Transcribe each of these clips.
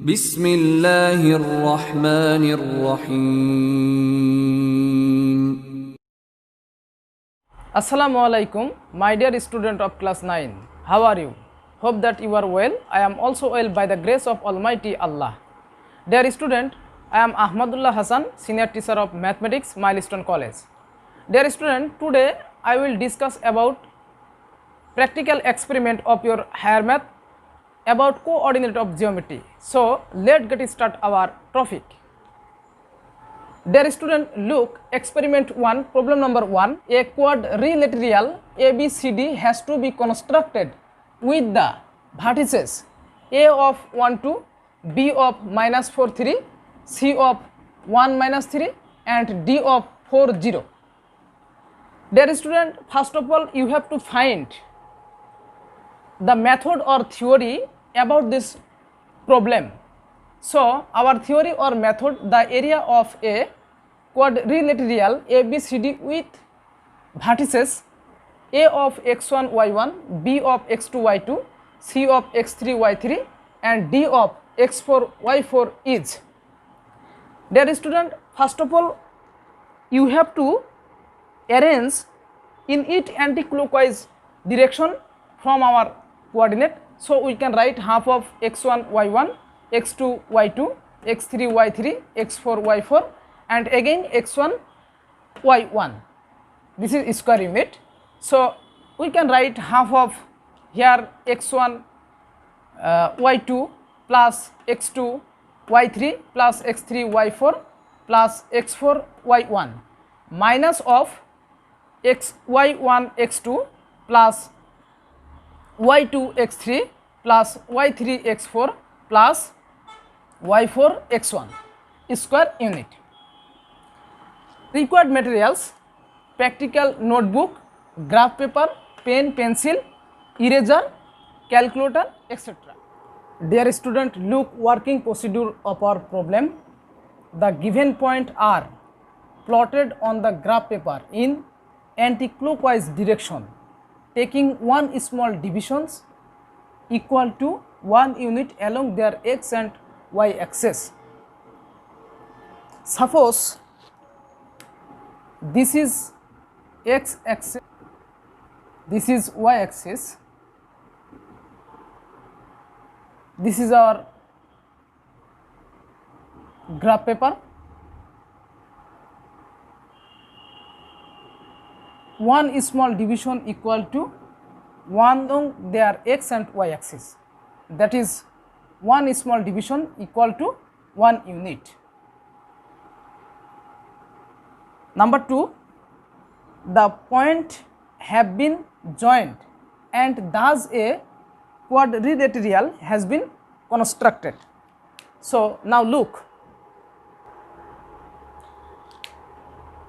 বিসমিল্লাহির রহমানির রহিম। Assalamu alaikum, my dear student of class 9. How are you? Hope that you are well. I am also well by the grace of Almighty Allah. Dear student, I am Ahmadullah Hassan, senior teacher of mathematics, Milestone College. Dear student, today I will discuss about practical experiment of your higher math about coordinate of geometry. So let's get start our topic. Dear student, look, experiment 1, problem number 1. A quadrilateral ABCD has to be constructed with the vertices A of 1 2, B of minus 4 3, C of 1 minus 3 and D of 4 0. Dear student, first of all you have to find the method or theory about this problem. So our theory or method, the area of a quadrilateral ABCD with vertices A of x1 y1, B of x2 y2, C of x3 y3 and D of x4 y4 is. Dear student, first of all you have to arrange in it anti-clockwise direction from our coordinate. So we can write half of x1 y1, x2 y2, x3 y3, x4 y4 and again x1 y1. This is square unit. So we can write half of here x1 y2 plus x2 y3 plus x3 y4 plus x4 y1 minus of x y1 x2 plus y2 x3 plus y3 x4 plus y4 x1 square unit. Required materials: practical notebook, graph paper, pen, pencil, eraser, calculator, etc. Dear student, look, working procedure of our problem. The given points are plotted on the graph paper in anti-clockwise direction, taking one small divisions equal to 1 unit along their x and y axis. Suppose this is x axis, this is y axis, this is our graph paper. One small division equal to 1 along their x and y axis, that is one small division equal to 1 unit. Number 2, the point have been joined and thus a quadrilateral has been constructed. So now look,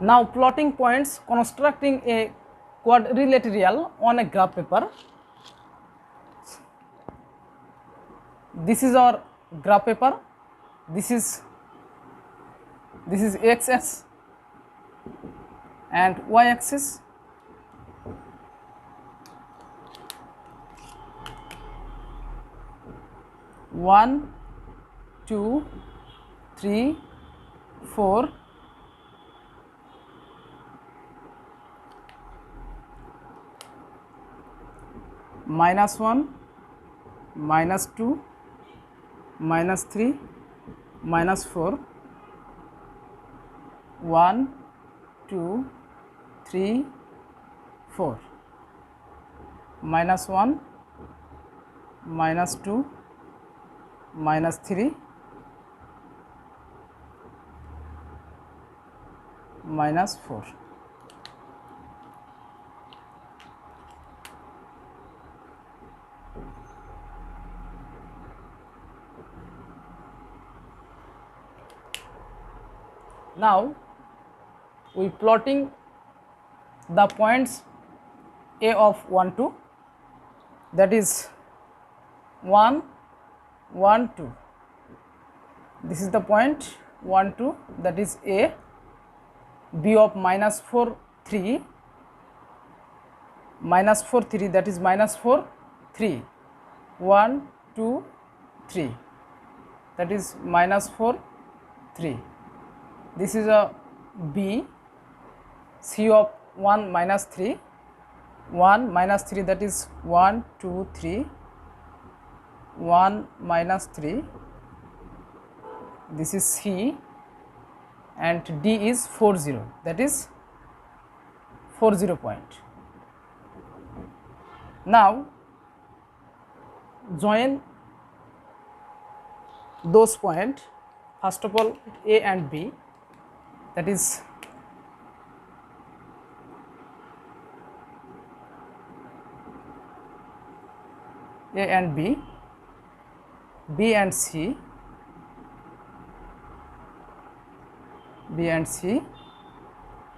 now plotting points, constructing a quadrilateral on a graph paper. This is our graph paper, this is x axis and y axis. One, 2, 3, 4, minus 1, minus 2, minus 3, minus 4, 1, 2, 3, 4, minus 1, minus 2, minus 3, minus 4. Now we plotting the points A of 1 2, that is 1 1 2. This is the point 1 2, that is A. B of minus 4 3, minus 4 3, that is minus 4 3, 1 2 3, that is minus 4, 3. This is a B, C of 1 minus 3, 1 minus 3, that is 1, 2, 3, 1 minus 3. This is C, and D is 4, 0, that is 4, 0 point. Now join those points, first of all A and B, that is A and B, B and C, B and C,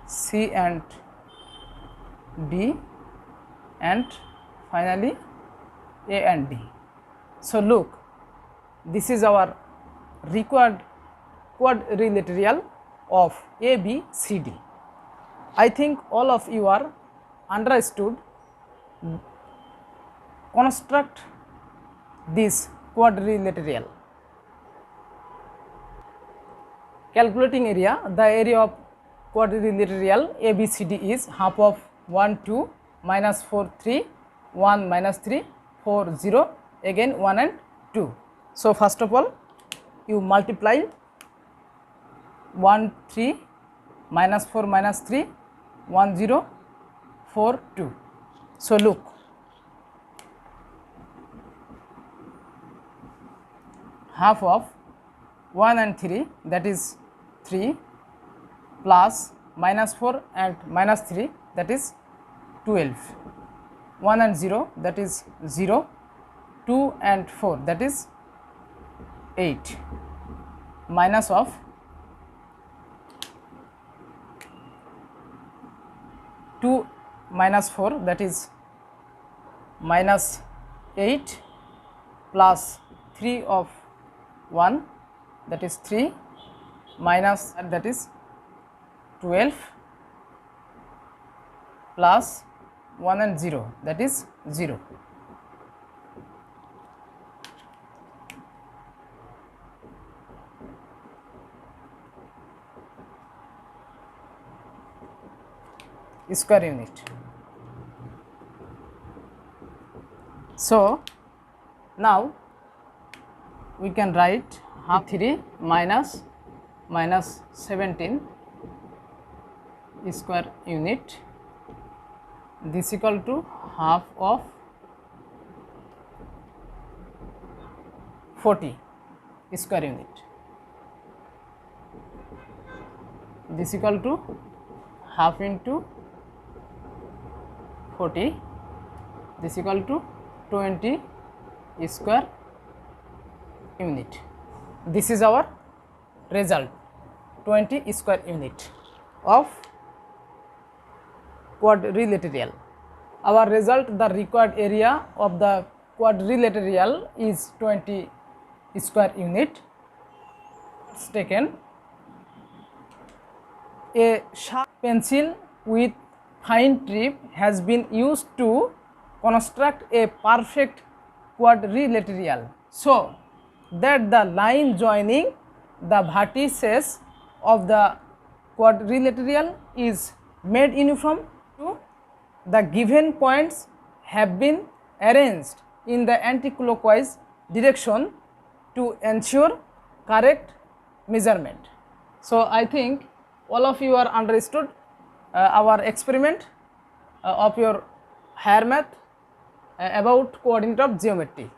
C and D, and finally A and D. So look, this is our required quadrilateral of A, B, C, D. I think all of you are understood. Construct this quadrilateral. Calculating area, the area of quadrilateral ABCD is half of 1, 2, minus 4, 3, 1 minus 3, 4, 0, again 1 and 2. So first of all you multiply 1, 3, minus 4 minus 3, 1, 0, 4, 2. So look, half of 1 and 3, that is 3, plus minus 4 and minus 3, that is 12, 1 and 0, that is 0, 2 and 4, that is 8, minus of 2 minus 4, that is minus 8, plus 3 of 1, that is 3, minus that is 12, plus 1 and 0, that is 0. Square unit. So now we can write half 3 minus 17 square unit, this equal to half of 40 square unit, this equal to half into 40, this equal to 20 square unit. This is our result, 20 square unit of quadrilateral. Our result, the required area of the quadrilateral is 20 square unit. It's taken a sharp pencil with fine tip has been used to construct a perfect quadrilateral, so that the line joining the vertices of the quadrilateral is made uniform to the given points have been arranged in the anti-clockwise direction to ensure correct measurement. So I think all of you are understood our experiment of your higher math about coordinate of geometry.